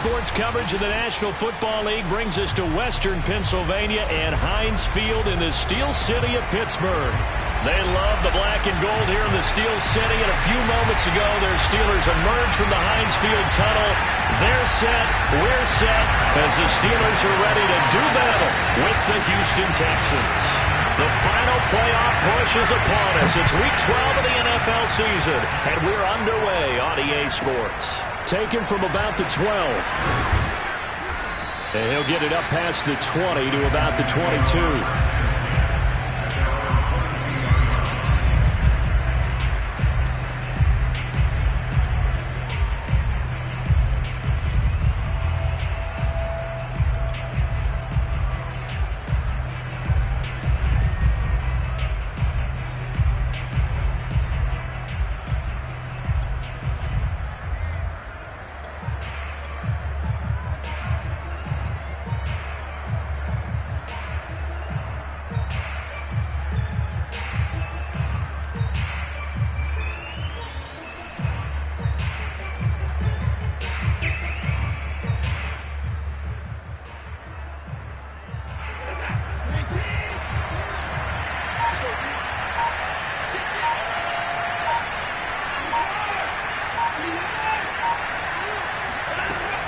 sports coverage of the National Football League brings us to Western Pennsylvania and Heinz Field in the Steel City of Pittsburgh. They love the black and gold here in the Steel City, and a few moments ago, their Steelers emerged from the Heinz Field tunnel. They're set, we're set, as the Steelers are ready to do battle with the Houston Texans. The final playoff push is upon us. It's Week 12 of the NFL season, and we're underway on EA Sports. Taken from about the 12. And he'll get it up past the 20 to about the 22.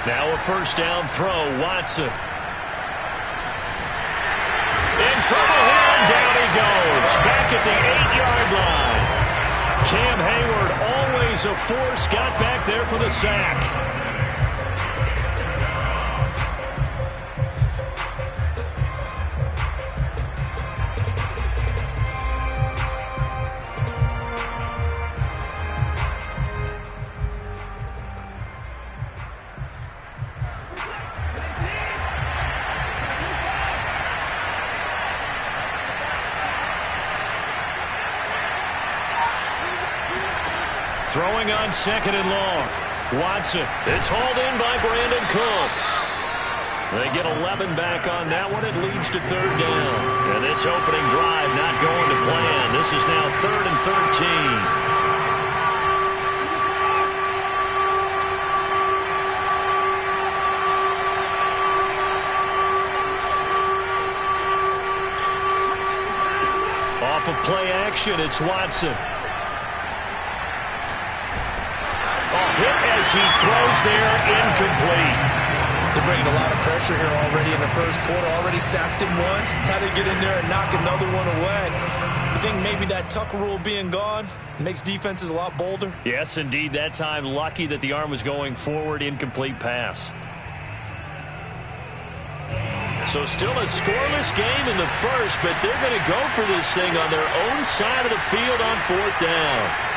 Now a first down throw, Watson. In trouble here, and down he goes. Back at the 8-yard line. Cam Hayward, always a force, got back there for the sack. Throwing on second and long. Watson. It's hauled in by Brandon Cooks. They get 11 back on that one. It leads to third down. And this opening drive not going to plan. This is now 3rd and 13. Off of play action, it's Watson. Hit as he throws there, incomplete. They're bringing a lot of pressure here already in the first quarter. Already sacked him once. Had to get in there and knock another one away. I think maybe that tuck rule being gone makes defenses a lot bolder. Yes, indeed. That time, lucky that the arm was going forward. Incomplete pass. So still a scoreless game in the first, but they're going to go for this thing on their own side of the field on 4th down.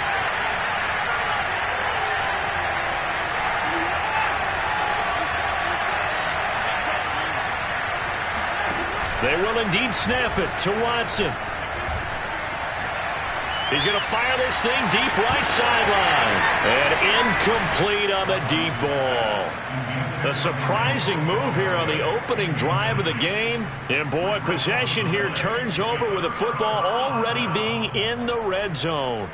They will indeed snap it to Watson. He's going to fire this thing deep right sideline. And incomplete on the deep ball. A surprising move here on the opening drive of the game. And boy, possession here turns over with the football already being in the red zone.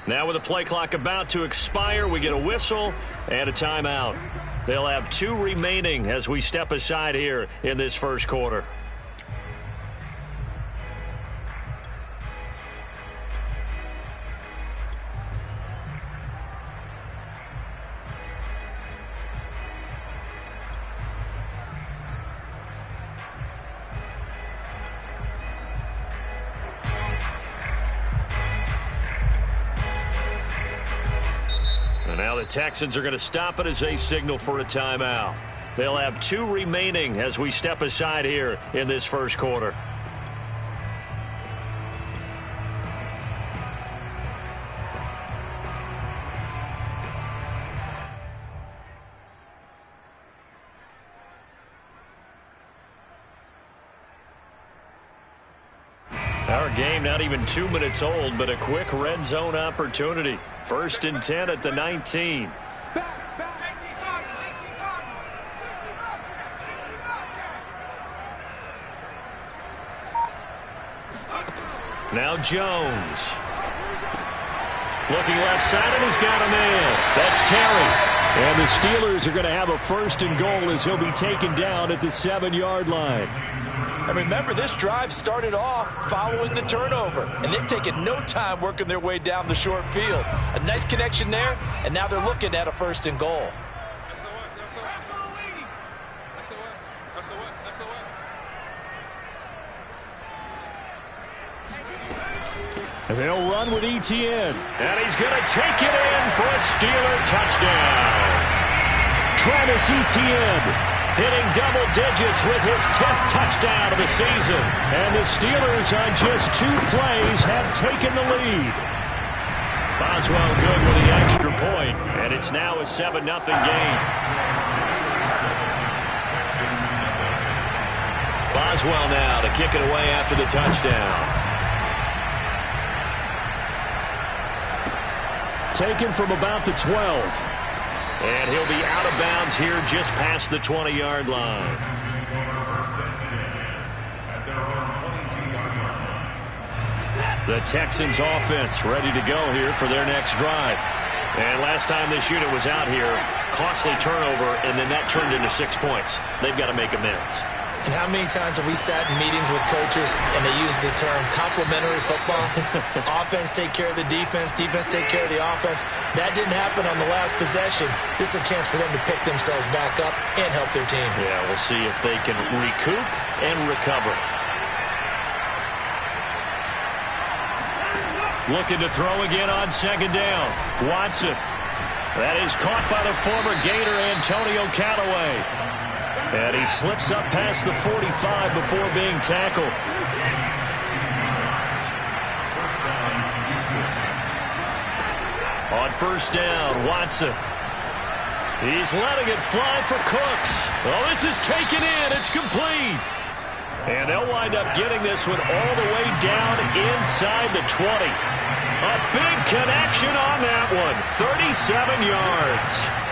Now with the play clock about to expire, we get a whistle and a timeout. They'll have 2 remaining as we step aside here in this first quarter. Now the Texans are going to stop it as they signal for a timeout. They'll have 2 remaining as we step aside here in this first quarter. Our game not even 2 minutes old, but a quick red zone opportunity. 1st and 10 at the 19. Now Jones. Looking left side, and he's got a man. That's Terry. And the Steelers are going to have a 1st and goal as he'll be taken down at the 7-yard line. And remember, this drive started off following the turnover, and they've taken no time working their way down the short field. A nice connection there, and now they're looking at a 1st and goal. And they'll run with ETN. And he's going to take it in for a Steeler touchdown. Travis Etienne hitting double digits with his 10th touchdown of the season. And the Steelers on just 2 plays have taken the lead. Boswell good with the extra point, and it's now a 7-0 game. Boswell now to kick it away after the touchdown. Taken from about the 12. And he'll be out of bounds here just past the 20-yard line. The Texans offense ready to go here for their next drive. And last time this unit was out here, costly turnover, and then that turned into 6 points. They've got to make amends. And how many times have we sat in meetings with coaches and they use the term complementary football? Offense take care of the defense, defense take care of the offense. That didn't happen on the last possession. This is a chance for them to pick themselves back up and help their team. Yeah, we'll see if they can recoup and recover. Looking to throw again on 2nd down. Watson. That is caught by the former Gator Antonio Callaway. And he slips up past the 45 before being tackled. On 1st down, Watson. He's letting it fly for Cooks. Oh, this is taken in. It's complete. And they'll wind up getting this one all the way down inside the 20. A big connection on that one. 37 yards.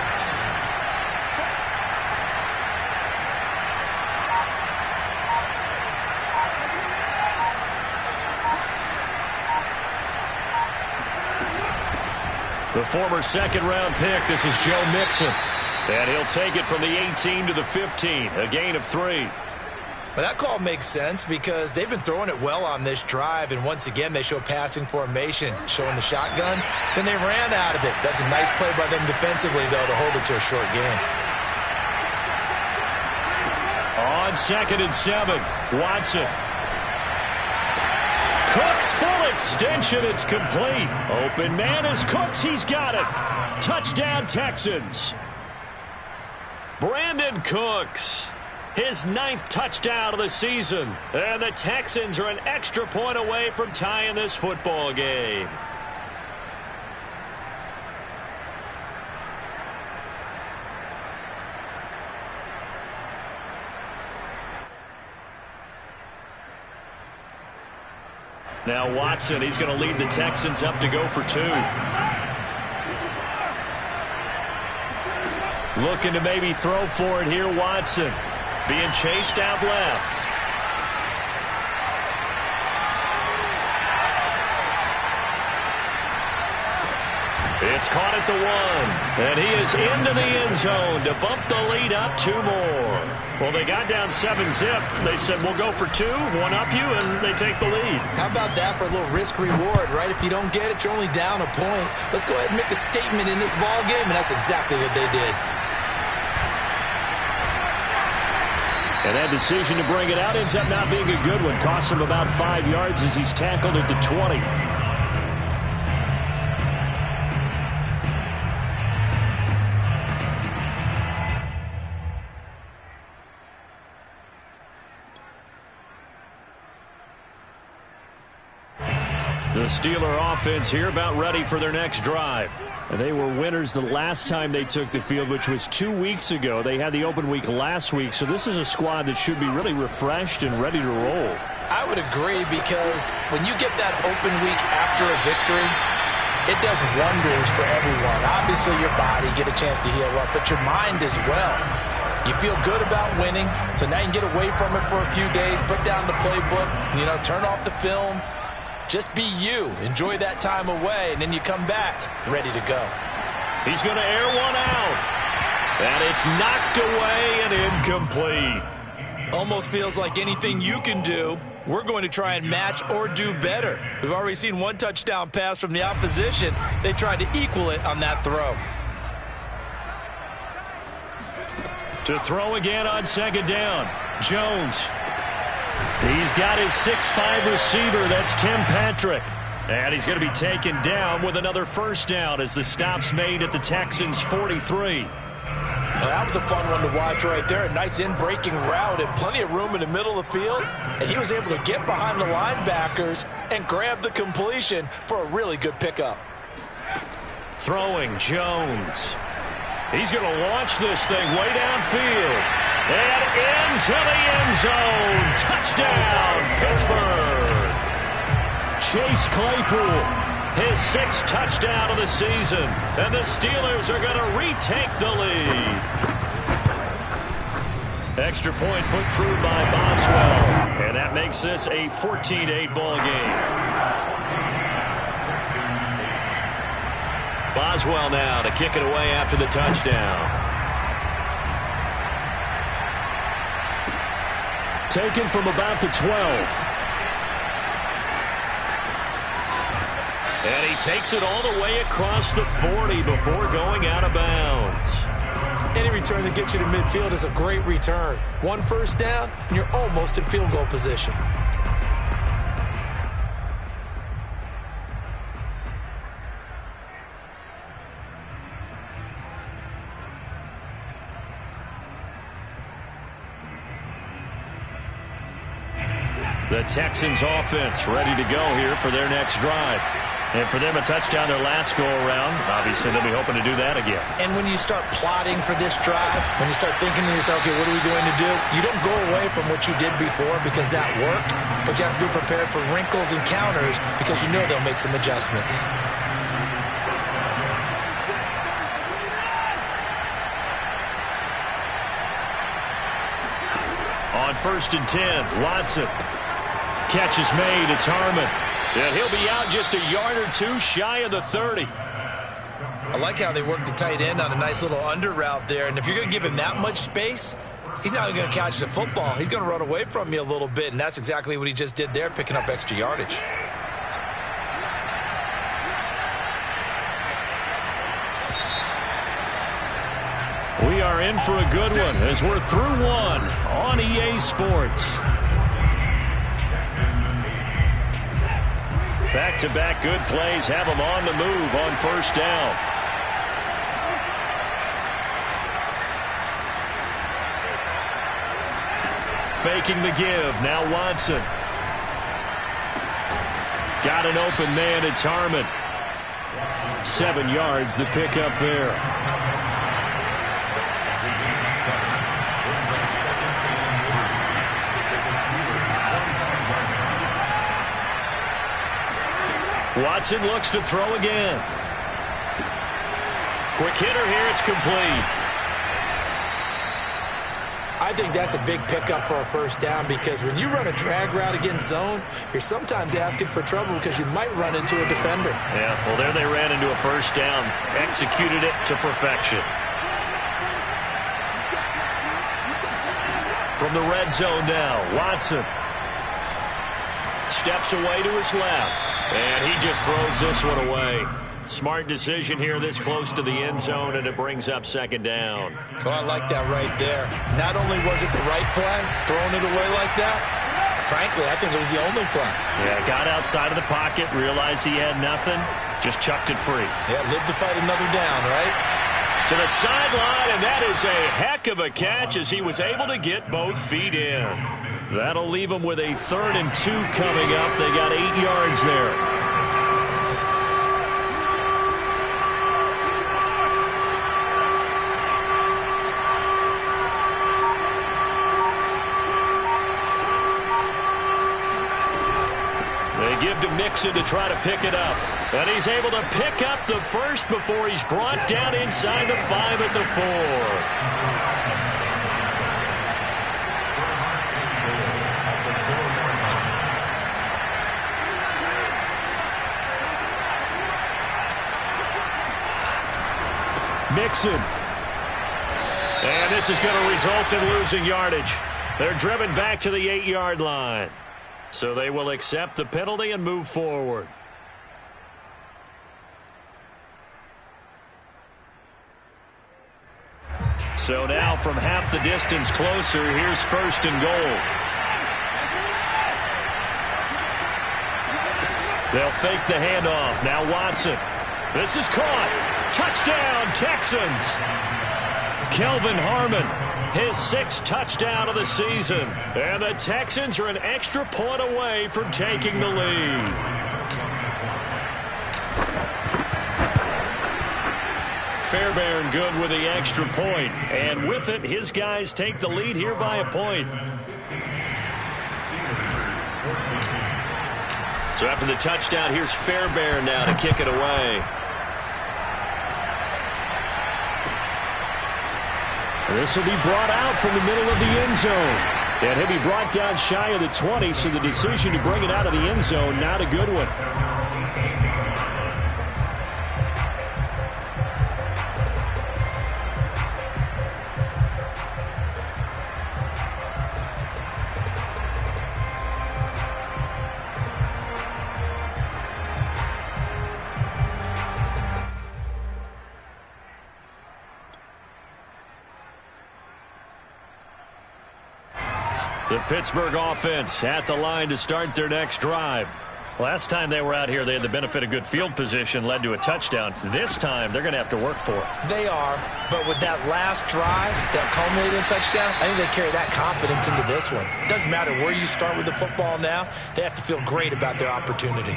The former 2nd-round pick, this is Joe Mixon. And he'll take it from the 18 to the 15, a gain of 3. But that call makes sense because they've been throwing it well on this drive, and once again they show passing formation, showing the shotgun. Then they ran out of it. That's a nice play by them defensively, though, to hold it to a short gain. On 2nd and 7, Watson. Cooks full extension. It's complete. Open man is Cooks. He's got it. Touchdown Texans. Brandon Cooks. His 9th touchdown of the season. And the Texans are an extra point away from tying this football game. Now Watson, he's going to lead the Texans up to go for 2. Looking to maybe throw for it here, Watson. Being chased out left. It's caught at the 1. And he is into the end zone to bump the lead up 2 more. Well, they got down 7-zip. They said, we'll go for 2, one up you, and they take the lead. How about that for a little risk-reward, right? If you don't get it, you're only down a point. Let's go ahead and make a statement in this ball game, and that's exactly what they did. And that decision to bring it out ends up not being a good one. Costs him about 5 yards as he's tackled at the 20. The Steeler offense here about ready for their next drive. And they were winners the last time they took the field, which was 2 weeks ago. They had the open week last week, so this is a squad that should be really refreshed and ready to roll. I would agree, because when you get that open week after a victory, it does wonders for everyone. Obviously, your body get a chance to heal up, but your mind as well. You feel good about winning, so now you can get away from it for a few days, put down the playbook, turn off the film. Just be you. Enjoy that time away, and then you come back ready to go. He's going to air one out. And it's knocked away and incomplete. Almost feels like anything you can do, we're going to try and match or do better. We've already seen one touchdown pass from the opposition. They tried to equal it on that throw. To throw again on second down. Jones. He's got his 6'5" receiver. That's Tim Patrick. And he's going to be taken down with another first down as the stop's made at the Texans' 43. Well, that was a fun one to watch right there. A nice in-breaking route and plenty of room in the middle of the field. And he was able to get behind the linebackers and grab the completion for a really good pickup. Throwing Jones. He's going to launch this thing way downfield. And into the end zone. Touchdown, Pittsburgh. Chase Claypool, his 6th touchdown of the season. And the Steelers are going to retake the lead. Extra point put through by Boswell. And that makes this a 14-8 ball game. Boswell now to kick it away after the touchdown. Taken from about the 12. And he takes it all the way across the 40 before going out of bounds. Any return that gets you to midfield is a great return. One first down, and you're almost in field goal position. The Texans offense ready to go here for their next drive. And for them, a touchdown their last go-around. Obviously, they'll be hoping to do that again. And when you start plotting for this drive, when you start thinking to yourself, okay, what are we going to do? You don't go away from what you did before because that worked, but you have to be prepared for wrinkles and counters because you know they'll make some adjustments. On 1st and 10, Watson. Catch is made. It's Harmon. And he'll be out just a yard or two shy of the 30. I like how they work the tight end on a nice little under route there. And if you're going to give him that much space, he's not going to catch the football. He's going to run away from you a little bit, and that's exactly what he just did there, picking up extra yardage. We are in for a good one as we're through one on EA Sports. Back-to-back good plays have them on the move on first down. Faking the give. Now Watson. Got an open man. It's Harmon. 7 yards the pickup there. Watson looks to throw again. Quick hitter here. It's complete. I think that's a big pickup for a first down because when you run a drag route against zone, you're sometimes asking for trouble because you might run into a defender. Yeah, well, there they ran into a first down. Executed it to perfection. From the red zone now, Watson steps away to his left. And he just throws this one away. Smart decision here this close to the end zone, and it brings up second down. Oh, I like that right there. Not only was it the right play, throwing it away like that, frankly, I think it was the only play. Yeah, got outside of the pocket, realized he had nothing, just chucked it free. Yeah, live to fight another down, right? To the sideline, and that is a heck of a catch as he was able to get both feet in. That'll leave them with a 3rd and 2 coming up. They got 8 yards there. Mixon to try to pick it up. And he's able to pick up the first before he's brought down inside the 5 at the 4. Mixon. And this is going to result in losing yardage. They're driven back to the 8-yard line. So they will accept the penalty and move forward. So now from half the distance closer, here's 1st and goal. They'll fake the handoff. Now Watson. This is caught. Touchdown, Texans. Kelvin Harmon, his 6th touchdown of the season. And the Texans are an extra point away from taking the lead. Fairbairn good with the extra point. And with it, his guys take the lead here by a point. So after the touchdown, here's Fairbairn now to kick it away. This will be brought out from the middle of the end zone. And he'll be brought down shy of the 20, so the decision to bring it out of the end zone, not a good one. The Pittsburgh offense at the line to start their next drive. Last time they were out here, they had the benefit of good field position, led to a touchdown. This time, they're going to have to work for it. They are, but with that last drive that culminated in a touchdown, I think they carry that confidence into this one. It doesn't matter where you start with the football now. They have to feel great about their opportunity.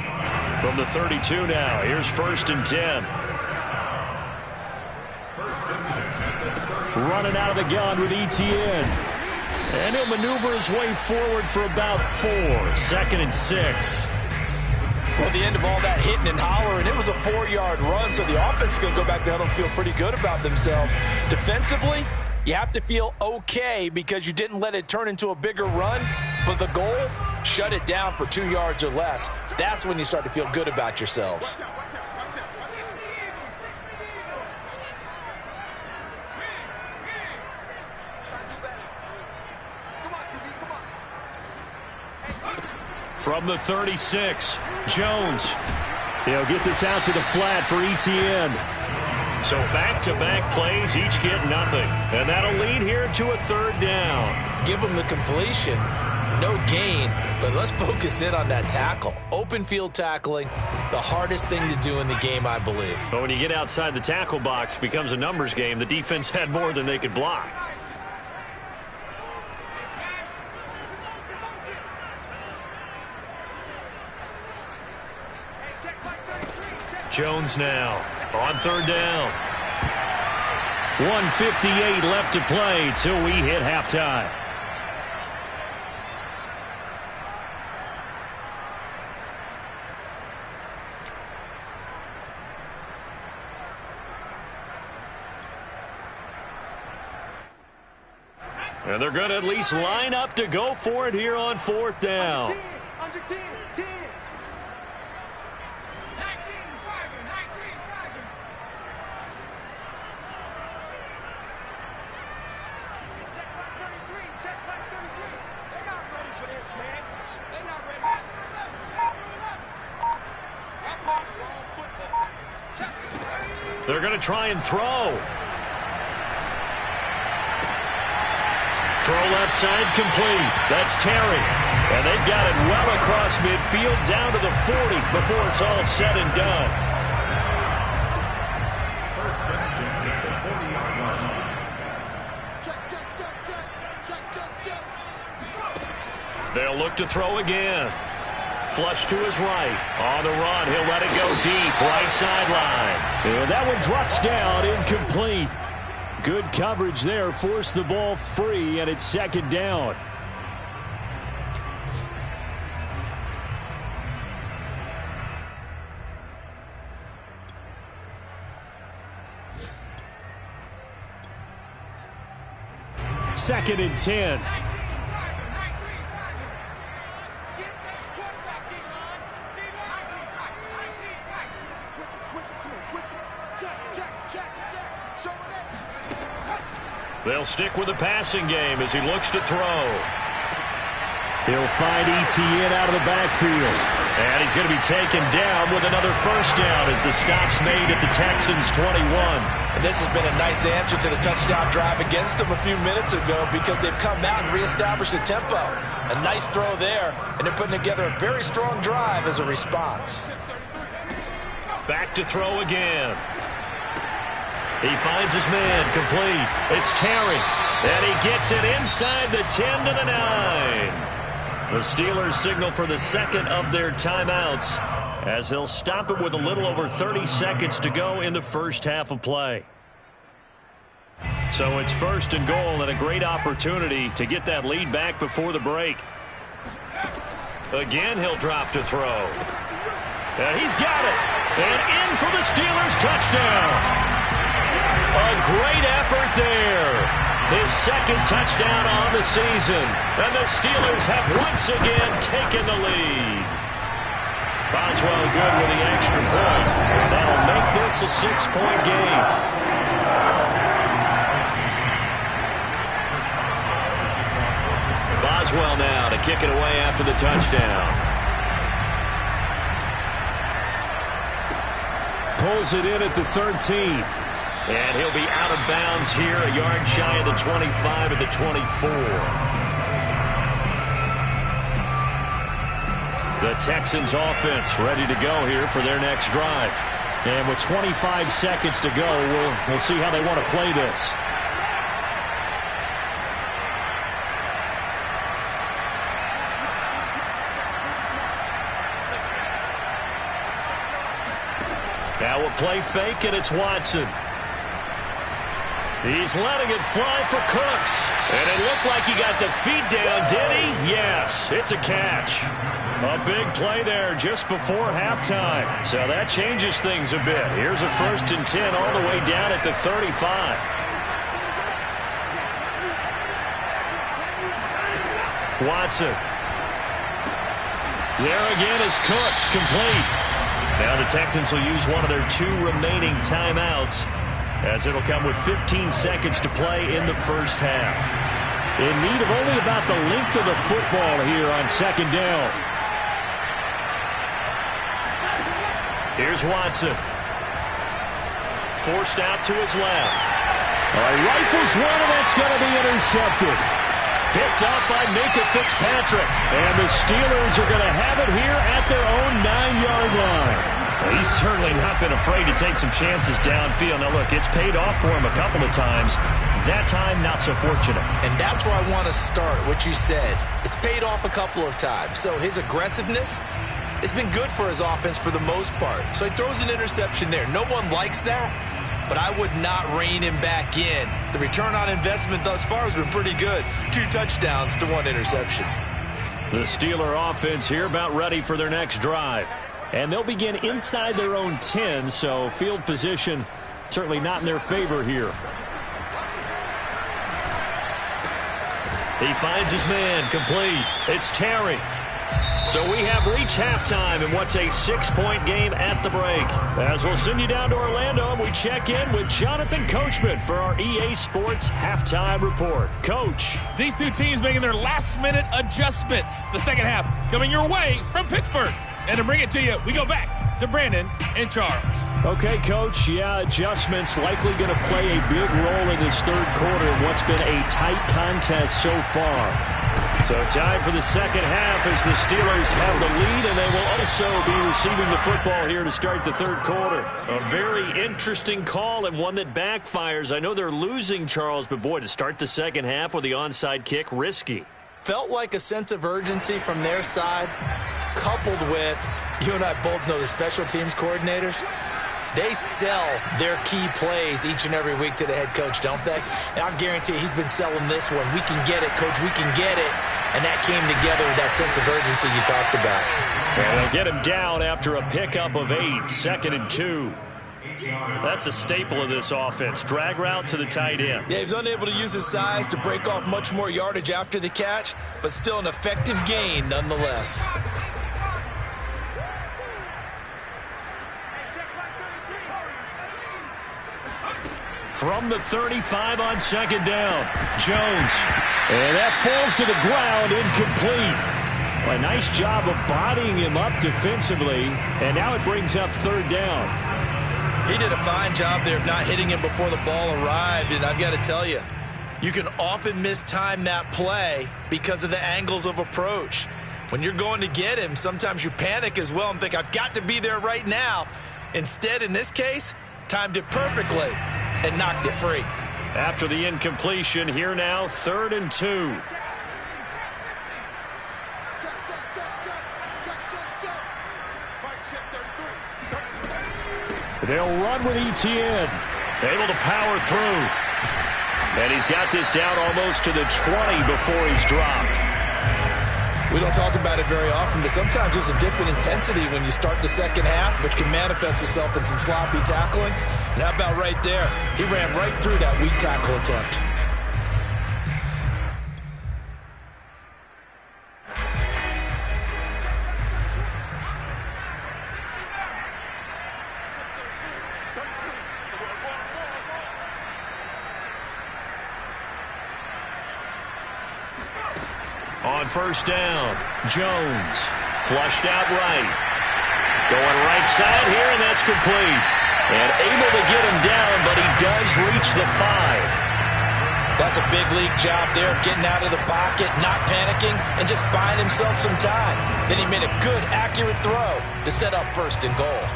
From the 32 now, here's 1st and 10. Running out of the gun with Etienne. And he'll maneuver his way forward for about 4. 2nd and 6. Well, the end of all that hitting and hollering, it was a 4-yard run, so the offense is going to go back there and feel pretty good about themselves. Defensively, you have to feel okay because you didn't let it turn into a bigger run, but the goal, shut it down for 2 yards or less. That's when you start to feel good about yourselves. From the 36, Jones. He'll get this out to the flat for Etienne. So back-to-back plays, each get nothing. And that'll lead here to a 3rd down. Give them the completion, no gain, but let's focus in on that tackle. Open field tackling, the hardest thing to do in the game, I believe. But when you get outside the tackle box, it becomes a numbers game. The defense had more than they could block. Jones now on 3rd down. 1:58 left to play till we hit halftime. And they're going to at least line up to go for it here on 4th down. Under 10, 10. They're going to try and throw. Throw left side complete. That's Terry. And they've got it well across midfield down to the 40 before it's all said and done. They'll look to throw again. Flush to his right. On the run, he'll let it go deep. Right sideline. And that one drops down, incomplete. Good coverage there. Forced the ball free, and it's 2nd down. 2nd and 10. They'll stick with the passing game as he looks to throw. He'll find Etienne out of the backfield. And he's going to be taken down with another first down as the stop's made at the Texans' 21. And this has been a nice answer to the touchdown drive against them a few minutes ago because they've come out and reestablished the tempo. A nice throw there, and they're putting together a very strong drive as a response. Back to throw again. He finds his man complete. It's Terry. And he gets it inside the 10 to the 9. The Steelers signal for the second of their timeouts as they'll stop it with a little over 30 seconds to go in the first half of play. So it's 1st and goal and a great opportunity to get that lead back before the break. Again, he'll drop to throw. And he's got it. And in for the Steelers touchdown. A great effort there. His second touchdown on the season. And the Steelers have once again taken the lead. Boswell good with the extra point. That'll make this a 6-point game. Boswell now to kick it away after the touchdown. Pulls it in at the 13. And he'll be out of bounds here, a yard shy of the 25 at the 24. The Texans offense ready to go here for their next drive. And with 25 seconds to go, we'll see how they want to play this. Now we'll play fake, and it's Watson. He's letting it fly for Cooks. And it looked like he got the feet down, did he? Yes, it's a catch. A big play there just before halftime. So that changes things a bit. Here's a 1st and 10 all the way down at the 35. Watson. There again is Cooks, complete. Now the Texans will use one of their 2 remaining timeouts, as it'll come with 15 seconds to play in the first half. In need of only about the length of the football here on 2nd down. Here's Watson. Forced out to his left. Rifles one, and that's going to be intercepted. Picked up by Minka Fitzpatrick. And the Steelers are going to have it here at their own 9-yard line. Well, he's certainly not been afraid to take some chances downfield. Now, look, it's paid off for him a couple of times. That time, not so fortunate. And that's where I want to start, what you said. It's paid off a couple of times. So his aggressiveness has been good for his offense for the most part. So he throws an interception there. No one likes that, but I would not rein him back in. The return on investment thus far has been pretty good. 2 touchdowns to 1 interception. The Steeler offense here about ready for their next drive. And they'll begin inside their own 10, so field position certainly not in their favor here. He finds his man complete. It's Terry. So we have reached halftime in what's a 6-point game at the break. As we'll send you down to Orlando, and we check in with Jonathan Coachman for our EA Sports Halftime Report. Coach. These 2 teams making their last-minute adjustments. The second half coming your way from Pittsburgh. And to bring it to you, we go back to Brandon and Charles. Okay, Coach. Yeah, adjustments likely going to play a big role in this 3rd quarter in what's been a tight contest so far. So time for the second half as the Steelers have the lead, and they will also be receiving the football here to start the 3rd quarter. A very interesting call and one that backfires. I know they're losing, Charles, but boy, to start the second half with the onside kick, risky. Felt like a sense of urgency from their side, coupled with, you and I both know the special teams coordinators. They sell their key plays each and every week to the head coach, don't they? And I guarantee you he's been selling this one. We can get it, Coach. We can get it. And that came together with that sense of urgency you talked about. And they'll get him down after a pickup of 8, 2nd and 2. That's a staple of this offense. Drag route to the tight end. Yeah, he was unable to use his size to break off much more yardage after the catch, but still an effective gain nonetheless. From the 35 on second down, Jones. And that falls to the ground, incomplete. A nice job of bodying him up defensively, and now it brings up third down. He did a fine job there of not hitting him before the ball arrived, and I've got to tell you, you can often mistime that play because of the angles of approach. When you're going to get him, sometimes you panic as well and think, I've got to be there right now. Instead, in this case, timed it perfectly and knocked it free. After the incompletion, here now, 3rd and 2. They'll run with Etienne. Able to power through. And he's got this down almost to the 20 before he's dropped. We don't talk about it very often, but sometimes there's a dip in intensity when you start the second half, which can manifest itself in some sloppy tackling. And how about right there? He ran right through that weak tackle attempt. On first down, Jones flushed out right. Going right side here, and that's complete. And able to get him down, but he does reach the 5. That's a big league job there of getting out of the pocket, not panicking, and just buying himself some time. Then he made a good, accurate throw to set up 1st and goal.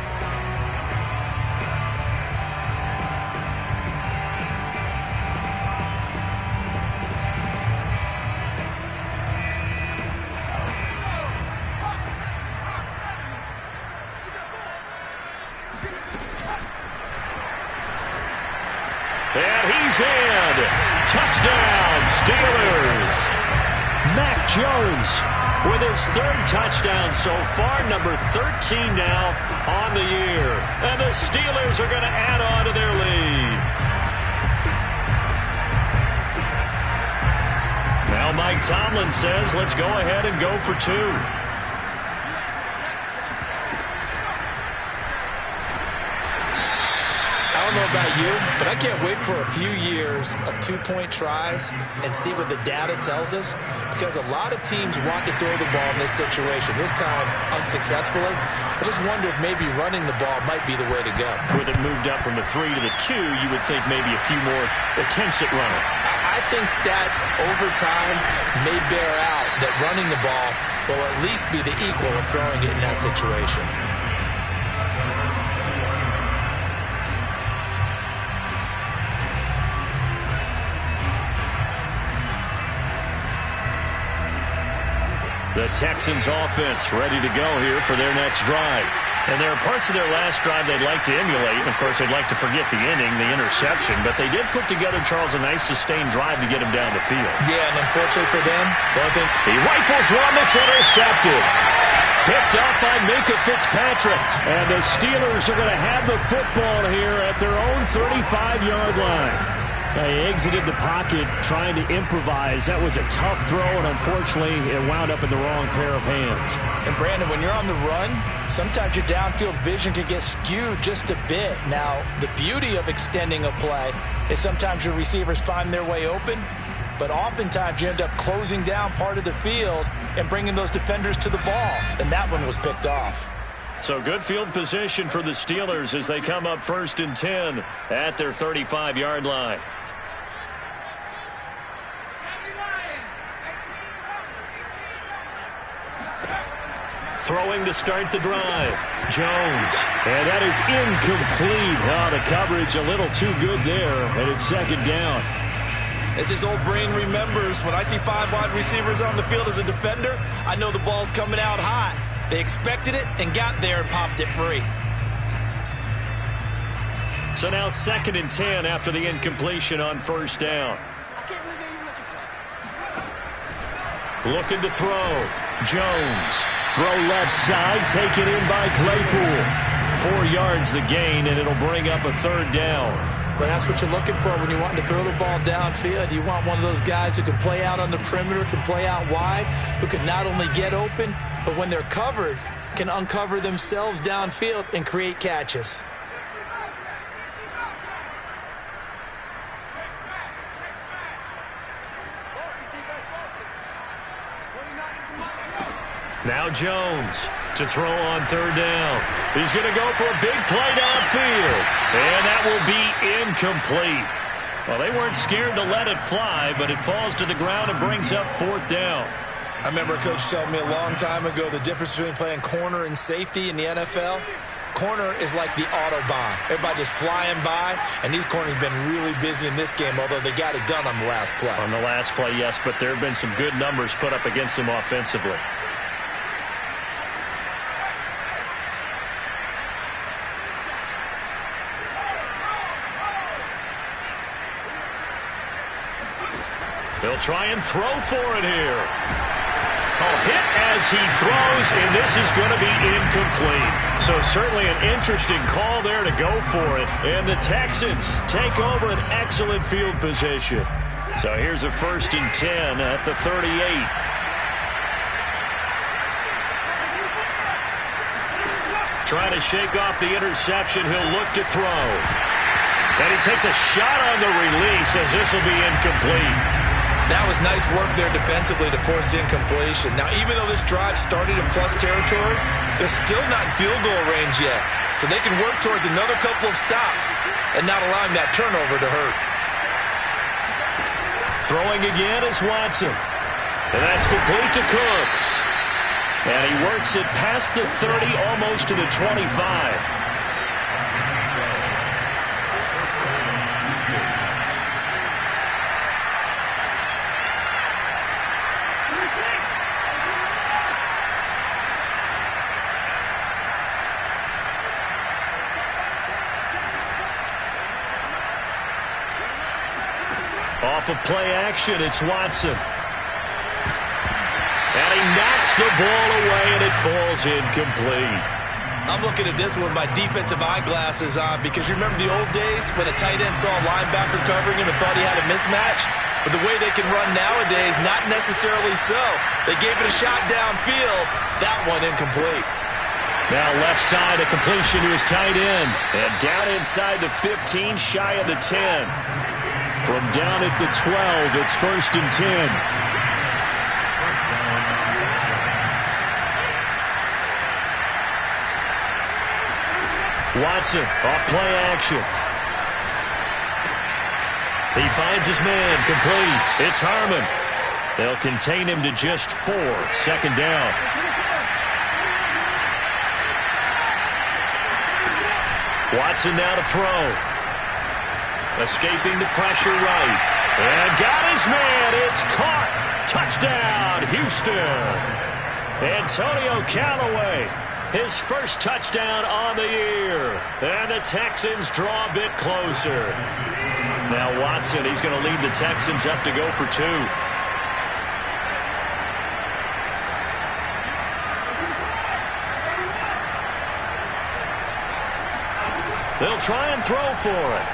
And he's in. Touchdown, Steelers. Mac Jones with his 3rd touchdown so far, number 13 now on the year. And the Steelers are going to add on to their lead. Now Mike Tomlin says, let's go ahead and go for 2. I don't know about you, but I can't wait for a few years of 2-point tries and see what the data tells us, because a lot of teams want to throw the ball in this situation, this time unsuccessfully. I just wonder if maybe running the ball might be the way to go. With it moved up from the 3 to the 2, you would think maybe a few more attempts at running. I think stats over time may bear out that running the ball will at least be the equal of throwing it in that situation. The Texans offense ready to go here for their next drive. And there are parts of their last drive they'd like to emulate. And, of course, they'd like to forget the inning, the interception. But they did put together, Charles, a nice sustained drive to get him down the field. Yeah, and unfortunately for them, don't think he rifles one that's intercepted. Picked up by Minka Fitzpatrick. And the Steelers are going to have the football here at their own 35-yard line. They exited the pocket trying to improvise. That was a tough throw, and unfortunately, it wound up in the wrong pair of hands. And, Brandon, when you're on the run, sometimes your downfield vision can get skewed just a bit. Now, the beauty of extending a play is sometimes your receivers find their way open, but oftentimes you end up closing down part of the field and bringing those defenders to the ball, and that one was picked off. So good field position for the Steelers as they come up 1st and 10 at their 35-yard line. Throwing to start the drive. Jones. And that is incomplete. Oh, the coverage a little too good there. And it's 2nd down. As his old brain remembers, when I see 5 wide receivers on the field as a defender, I know the ball's coming out hot. They expected it and got there and popped it free. So now 2nd and 10 after the incompletion on 1st down. Looking to throw. Jones. Throw left side, taken in by Claypool. 4 yards the gain, and it'll bring up a third down. But that's what you're looking for when you want to throw the ball downfield. You want one of those guys who can play out on the perimeter, can play out wide, who can not only get open, but when they're covered, can uncover themselves downfield and create catches. Now Jones to throw on third down. He's going to go for a big play downfield. And that will be incomplete. Well, they weren't scared to let it fly, but it falls to the ground and brings up fourth down. I remember a coach telling me a long time ago the difference between playing corner and safety in the NFL. Corner is like the Autobahn. Everybody just flying by, and these corners have been really busy in this game, although they got it done on the last play. On the last play, yes, but there have been some good numbers put up against them offensively. They'll try and throw for it here. Oh, hit as he throws, and this is going to be incomplete. So certainly an interesting call there to go for it. And the Texans take over an excellent field position. So here's a 1st and 10 at the 38. Trying to shake off the interception. He'll look to throw. And he takes a shot on the release as this will be incomplete. That was nice work there defensively to force the incompletion. Now, even though this drive started in plus territory, they're still not in field goal range yet. So they can work towards another couple of stops and not allowing that turnover to hurt. Throwing again is Watson. And that's complete to Cooks. And he works it past the 30, almost to the 25. Off of play action, it's Watson. And he knocks the ball away, and it falls incomplete. I'm looking at this with my defensive eyeglasses on because you remember the old days when a tight end saw a linebacker covering him and thought he had a mismatch? But the way they can run nowadays, not necessarily so. They gave it a shot downfield. That one incomplete. Now left side, a completion to his tight end. And down inside the 15, shy of the 10. From down at the 12, it's 1st and 10. Watson off play action. He finds his man, complete. It's Harmon. They'll contain him to just 4. 2nd down. Watson now to throw. Escaping the pressure right. And got his man. It's caught. Touchdown, Houston. Antonio Callaway, his first touchdown on the year. And the Texans draw a bit closer. Now Watson, he's going to lead the Texans up to go for 2. They'll try and throw for it.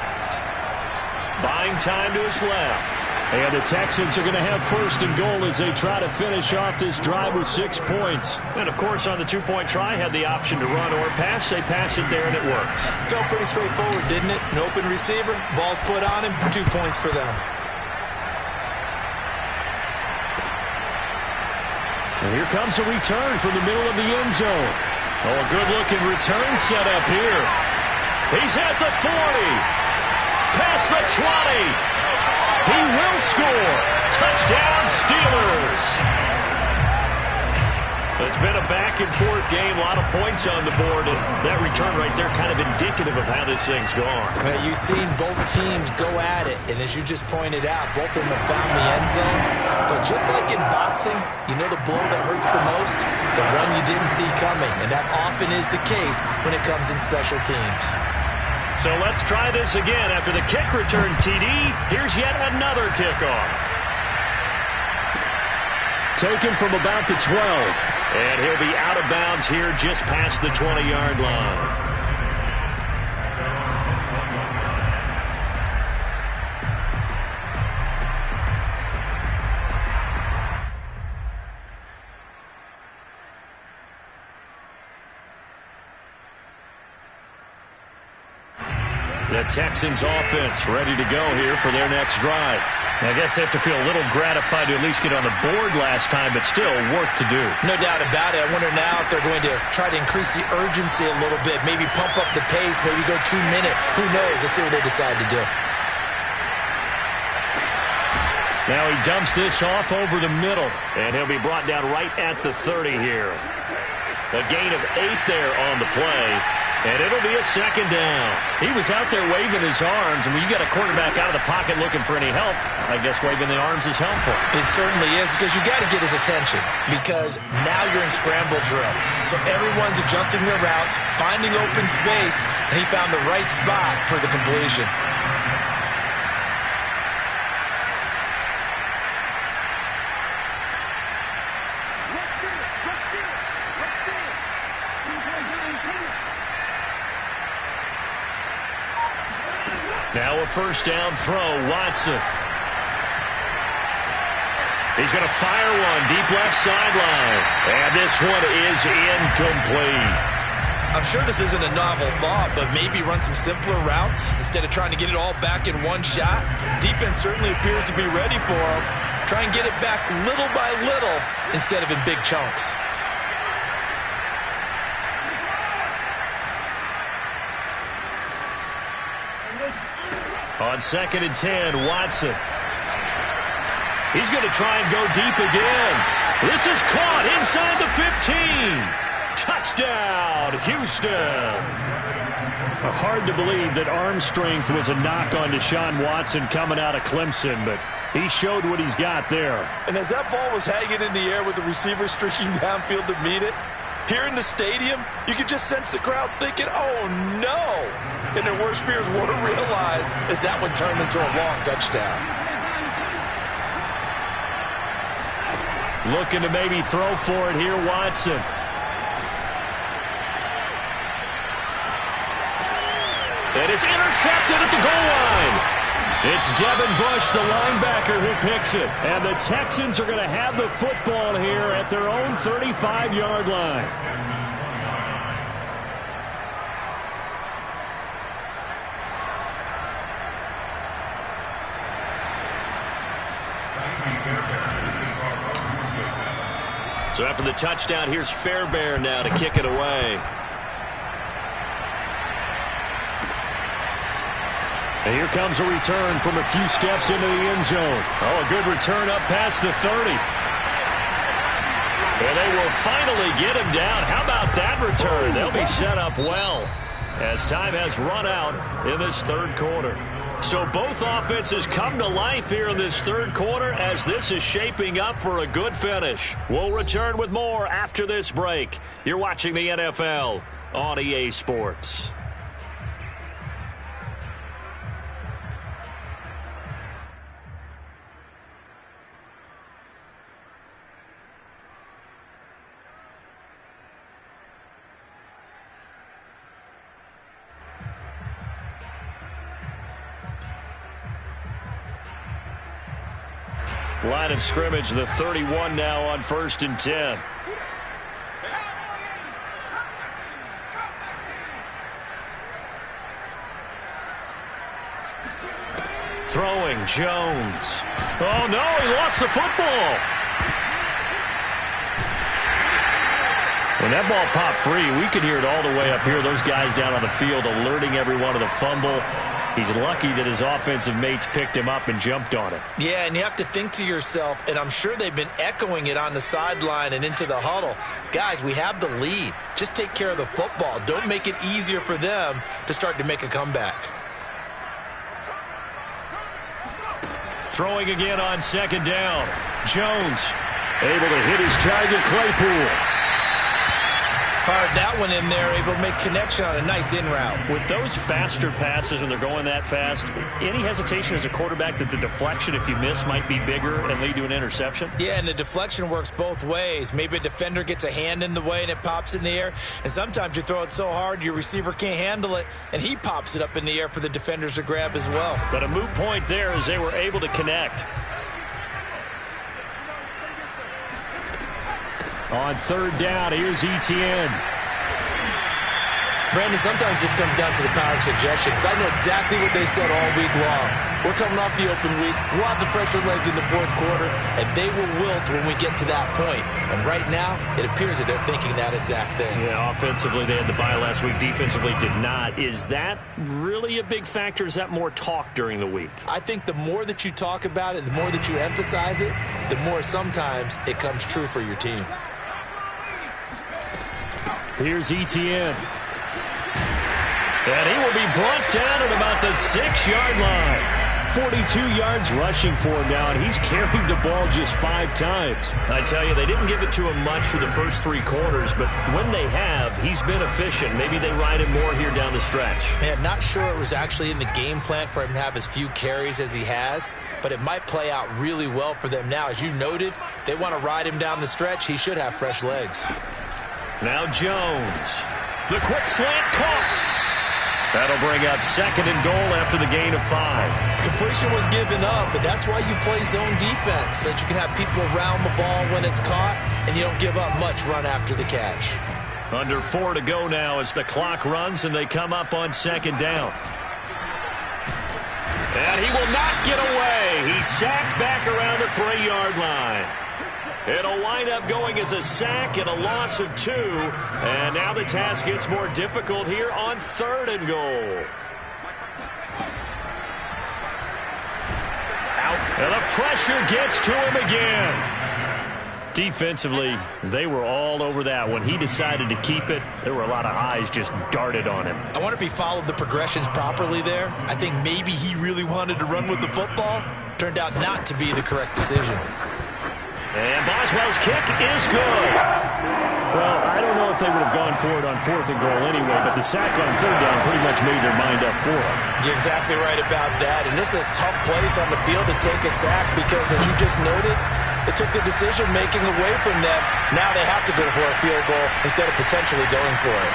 Buying time to his left. And the Texans are going to have 1st and goal as they try to finish off this drive with 6 points. And, of course, on the 2-point try, had the option to run or pass. They pass it there, and it works. Felt pretty straightforward, didn't it? An open receiver, ball's put on him, 2 points for them. And here comes a return from the middle of the end zone. Oh, a good-looking return set up here. He's at the 40. Past the 20. He will score. Touchdown, Steelers. It's been a back-and-forth game. A lot of points on the board. And that return right there kind of indicative of how this thing's gone. You've seen both teams go at it. And as you just pointed out, both of them have found the end zone. But just like in boxing, you know the blow that hurts the most? The one you didn't see coming. And that often is the case when it comes in special teams. So let's try this again. After the kick return TD, here's yet another kickoff. Taken from about the 12. And he'll be out of bounds here just past the 20-yard line. The Texans offense ready to go here for their next drive. I guess they have to feel a little gratified to at least get on the board last time, but still work to do. No doubt about it. I wonder now if they're going to try to increase the urgency a little bit, maybe pump up the pace, maybe go 2-minute. Who knows? Let's see what they decide to do. Now he dumps this off over the middle, and he'll be brought down right at the 30 here. A gain of 8 there on the play. And it'll be a second down. He was out there waving his arms, and when you got a quarterback out of the pocket looking for any help, I guess waving the arms is helpful. It certainly is, because you got to get his attention, because now you're in scramble drill. So everyone's adjusting their routes, finding open space, and he found the right spot for the completion. Now a first down throw, Watson. He's going to fire one deep left sideline. And this one is incomplete. I'm sure this isn't a novel thought, but maybe run some simpler routes instead of trying to get it all back in one shot. Defense certainly appears to be ready for him. Try and get it back little by little instead of in big chunks. On 2nd and 10, Watson. He's going to try and go deep again. This is caught inside the 15. Touchdown, Houston. Hard to believe that arm strength was a knock on Deshaun Watson coming out of Clemson, but he showed what he's got there. And as that ball was hanging in the air with the receiver streaking downfield to meet it, here in the stadium, you could just sense the crowd thinking, oh, no. And their worst fears were realized as that one turned into a long touchdown. Looking to maybe throw for it here, Watson. And it's intercepted at the goal line. It's Devin Bush, the linebacker, who picks it. And the Texans are going to have the football here at their own 35-yard line. So after the touchdown, here's Fairbairn now to kick it away. And here comes a return from a few steps into the end zone. Oh, a good return up past the 30. And they will finally get him down. How about that return? They'll be set up well as time has run out in this third quarter. So both offenses come to life here in this third quarter as this is shaping up for a good finish. We'll return with more after this break. You're watching the NFL on EA Sports. Line of scrimmage, the 31 now on 1st and 10. Throwing, Jones. Oh, no, he lost the football. When that ball popped free, we could hear it all the way up here. Those guys down on the field alerting everyone of the fumble. He's lucky that his offensive mates picked him up and jumped on it. Yeah, and you have to think to yourself, and I'm sure they've been echoing it on the sideline and into the huddle. Guys, we have the lead. Just take care of the football. Don't make it easier for them to start to make a comeback. Throwing again on 2nd down. Jones able to hit his target, Claypool. Fired that one in there, able to make connection on a nice in route. With those faster passes when they're going that fast, any hesitation as a quarterback that the deflection, if you miss, might be bigger and lead to an interception? Yeah, and the deflection works both ways. Maybe a defender gets a hand in the way and it pops in the air. And sometimes you throw it so hard your receiver can't handle it, and he pops it up in the air for the defenders to grab as well. But a moot point there as they were able to connect. On 3rd down, here's Etienne. Brandon, sometimes it just comes down to the power of suggestion, because I know exactly what they said all week long. We're coming off the open week. We'll have the fresher legs in the fourth quarter, and they will wilt when we get to that point. And right now, it appears that they're thinking that exact thing. Yeah, offensively, they had the bye last week. Defensively, did not. Is that really a big factor? Is that more talk during the week? I think the more that you talk about it, the more that you emphasize it, the more sometimes it comes true for your team. Here's Etienne. And he will be brought down at about the 6-yard line. 42 yards rushing for him now, and he's carried the ball just 5 times. I tell you, they didn't give it to him much for the first 3 quarters, but when they have, he's been efficient. Maybe they ride him more here down the stretch. Man, not sure it was actually in the game plan for him to have as few carries as he has, but it might play out really well for them now. As you noted, if they want to ride him down the stretch, he should have fresh legs. Now Jones. The quick slant caught. That'll bring up 2nd and goal after the gain of 5. Completion was given up, but that's why you play zone defense, so that you can have people around the ball when it's caught, and you don't give up much run after the catch. Under 4 to go now as the clock runs, and they come up on 2nd down. And he will not get away. He's sacked back around the 3-yard line. It'll wind up going as a sack and a loss of 2. And now the task gets more difficult here on 3rd and goal. Out. And the pressure gets to him again. Defensively, they were all over that. When he decided to keep it, there were a lot of eyes just darted on him. I wonder if he followed the progressions properly there. I think maybe he really wanted to run with the football. Turned out not to be the correct decision. And Boswell's kick is good. Well, I don't know if they would have gone for it on 4th and goal anyway, but the sack on 3rd down pretty much made their mind up for it. You're exactly right about that. And this is a tough place on the field to take a sack because, as you just noted, it took the decision-making away from them. Now they have to go for a field goal instead of potentially going for it.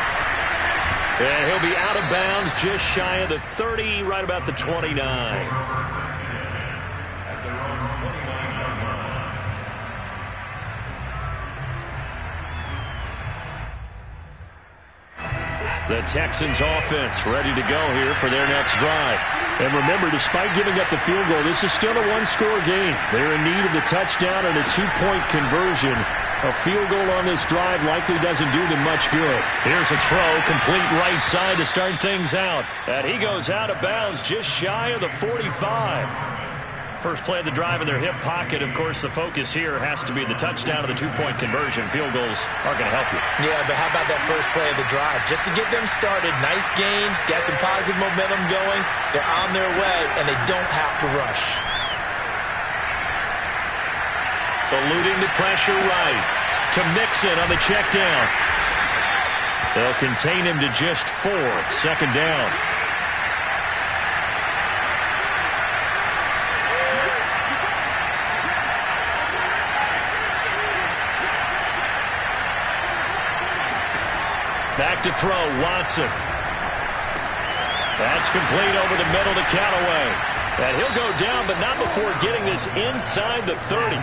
And he'll be out of bounds just shy of the 30, right about the 29. The Texans offense ready to go here for their next drive. And remember, despite giving up the field goal, this is still a 1-score game. They're in need of the touchdown and a 2-point conversion. A field goal on this drive likely doesn't do them much good. Here's a throw, complete right side to start things out. And he goes out of bounds just shy of the 45. First play of the drive in their hip pocket. Of course, the focus here has to be the touchdown of the 2-point conversion. Field goals aren't going to help you. Yeah, but how about that first play of the drive? Just to get them started, nice gain, got some positive momentum going. They're on their way, and they don't have to rush. Eluding the pressure right to Mixon on the check down. They'll contain him to just 4. 2nd down. Back to throw, Watson. That's complete over the middle to Callaway. And he'll go down, but not before getting this inside the 30.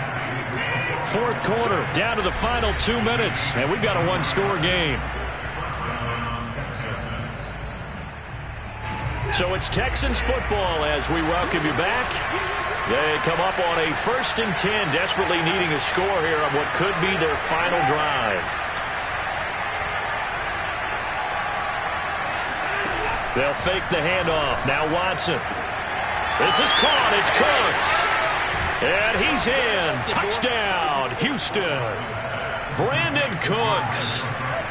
4th quarter, down to the final 2 minutes, and we've got a 1-score game. So it's Texans football as we welcome you back. They come up on a 1st and 10, desperately needing a score here on what could be their final drive. They'll fake the handoff. Now Watson. This is caught. It's Cooks. And he's in. Touchdown, Houston. Brandon Cooks.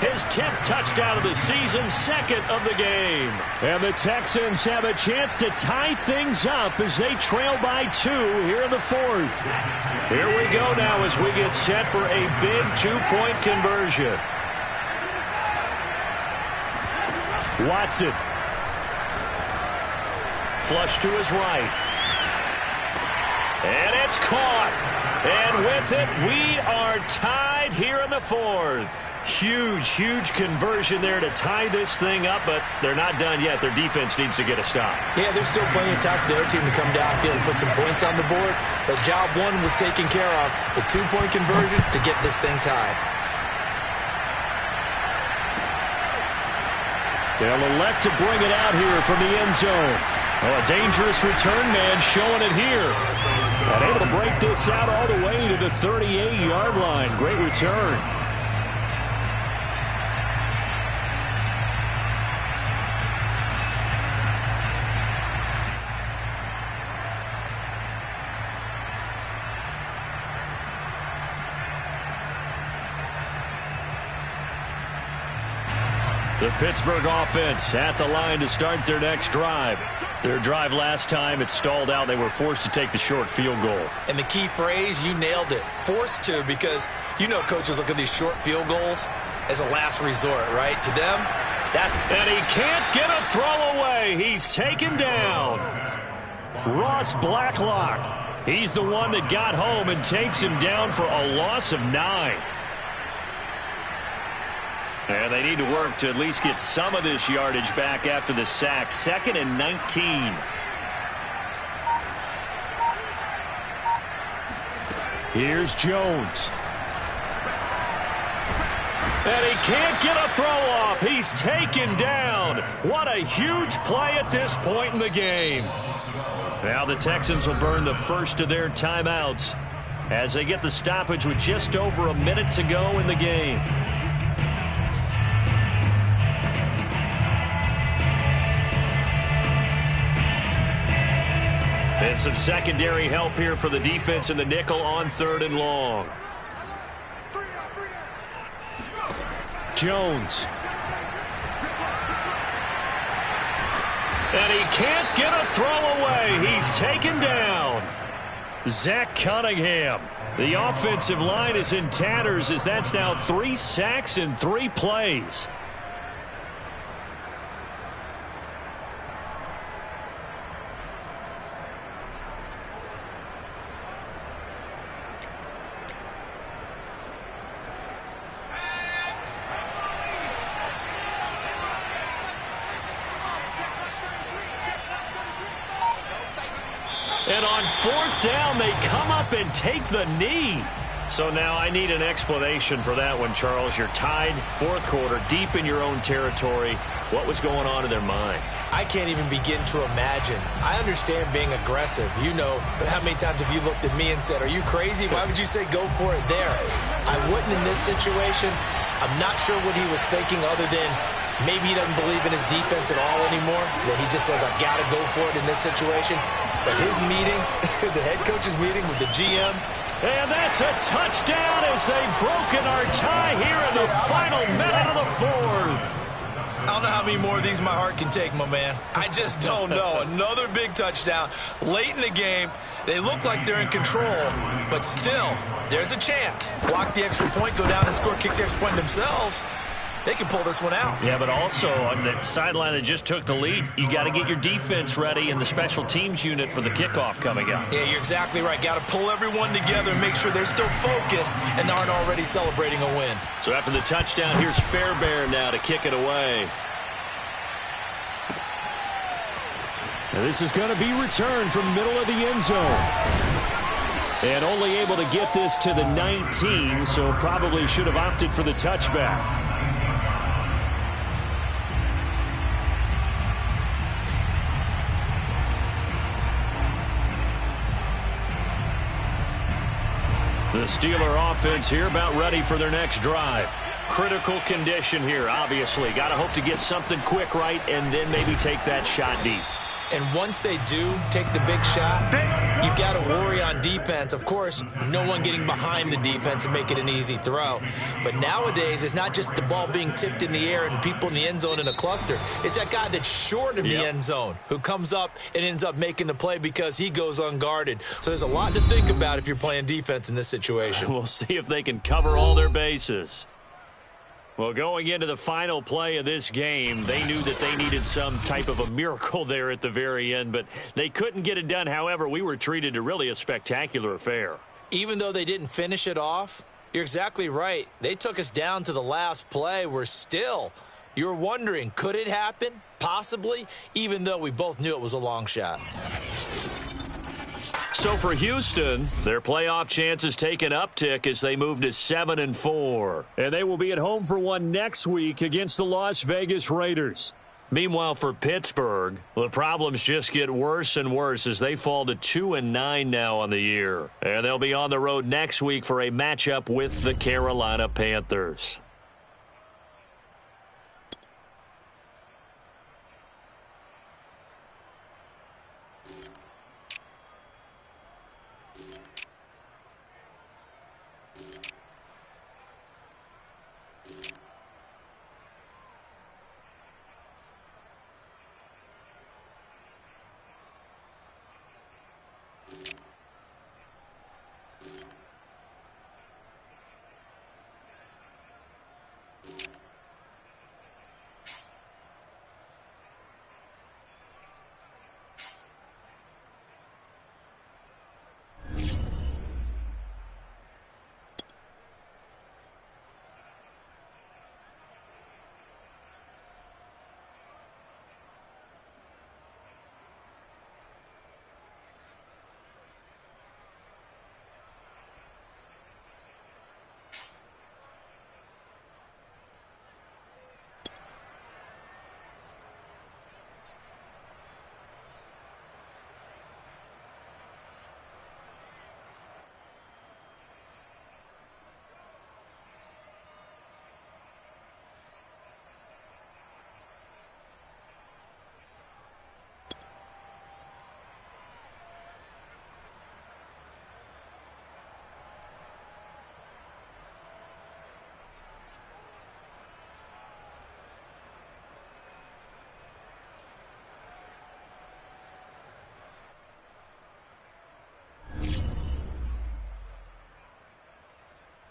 His 10th touchdown of the season, 2nd of the game. And the Texans have a chance to tie things up as they trail by 2 here in the 4th. Here we go now as we get set for a big 2-point conversion. Watson. Flush to his right. And it's caught. And with it, we are tied here in the 4th. Huge, huge conversion there to tie this thing up, but they're not done yet. Their defense needs to get a stop. Yeah, there's still plenty of time for the other team to come downfield and put some points on the board, but job 1 was taken care of. The 2-point conversion to get this thing tied. They'll elect to bring it out here from the end zone. Oh, a dangerous return man showing it here. And able to break this out all the way to the 38-yard line. Great return. The Pittsburgh offense at the line to start their next drive. Their drive last time, it stalled out. They were forced to take the short field goal. And the key phrase, you nailed it, forced to, because you know coaches look at these short field goals as a last resort, right? To them, that's... And he can't get a throw away. He's taken down. Ross Blacklock. He's the one that got home and takes him down for a loss of 9. And they need to work to at least get some of this yardage back after the sack. 2nd and 19. Here's Jones. And he can't get a throw off. He's taken down. What a huge play at this point in the game. Now the Texans will burn the first of their timeouts as they get the stoppage with just over a minute to go in the game. And some secondary help here for the defense in the nickel on 3rd and long. Jones. And he can't get a throw away. He's taken down. Zach Cunningham. The offensive line is in tatters as that's now 3 sacks in 3 plays. And on 4th down, they come up and take the knee. So now I need an explanation for that one, Charles. You're tied, 4th quarter, deep in your own territory. What was going on in their mind? I can't even begin to imagine. I understand being aggressive. You know, how many times have you looked at me and said, are you crazy? Why would you say go for it there? I wouldn't in this situation. I'm not sure what he was thinking other than maybe he doesn't believe in his defense at all anymore, that he just says, I've got to go for it in this situation. But his meeting, the head coach's meeting with the GM. And that's a touchdown as they've broken our tie here in the final minute of the 4th. I don't know how many more of these my heart can take, my man. I just don't know. Another big touchdown late in the game. They look like they're in control, but still, there's a chance. Block the extra point, go down and score, kick the extra point themselves. They can pull this one out. Yeah, but also on the sideline that just took the lead, you got to get your defense ready and the special teams unit for the kickoff coming up. Yeah, you're exactly right. Got to pull everyone together and make sure they're still focused and aren't already celebrating a win. So after the touchdown, here's Fairbairn now to kick it away. And this is going to be returned from middle of the end zone. And only able to get this to the 19, so probably should have opted for the touchback. The Steeler offense here about ready for their next drive. Critical condition here, obviously. Got to hope to get something quick right and then maybe take that shot deep. And once they do take the big shot, you've got to worry on defense. Of course, no one getting behind the defense and make it an easy throw. But nowadays, it's not just the ball being tipped in the air and people in the end zone in a cluster. It's that guy that's short of the end zone who comes up and ends up making the play because he goes unguarded. So there's a lot to think about if you're playing defense in this situation. We'll see if they can cover all their bases. Well, going into the final play of this game, they knew that they needed some type of a miracle there at the very end, but they couldn't get it done. However, we were treated to really a spectacular affair. Even though they didn't finish it off, you're exactly right. They took us down to the last play. We're still, you're wondering, could it happen? Possibly, even though we both knew it was a long shot. So for Houston, their playoff chances take an uptick as they move to 7-4. And they will be at home for one next week against the Las Vegas Raiders. Meanwhile, for Pittsburgh, the problems just get worse and worse as they fall to 2-9 now on the year. And they'll be on the road next week for a matchup with the Carolina Panthers.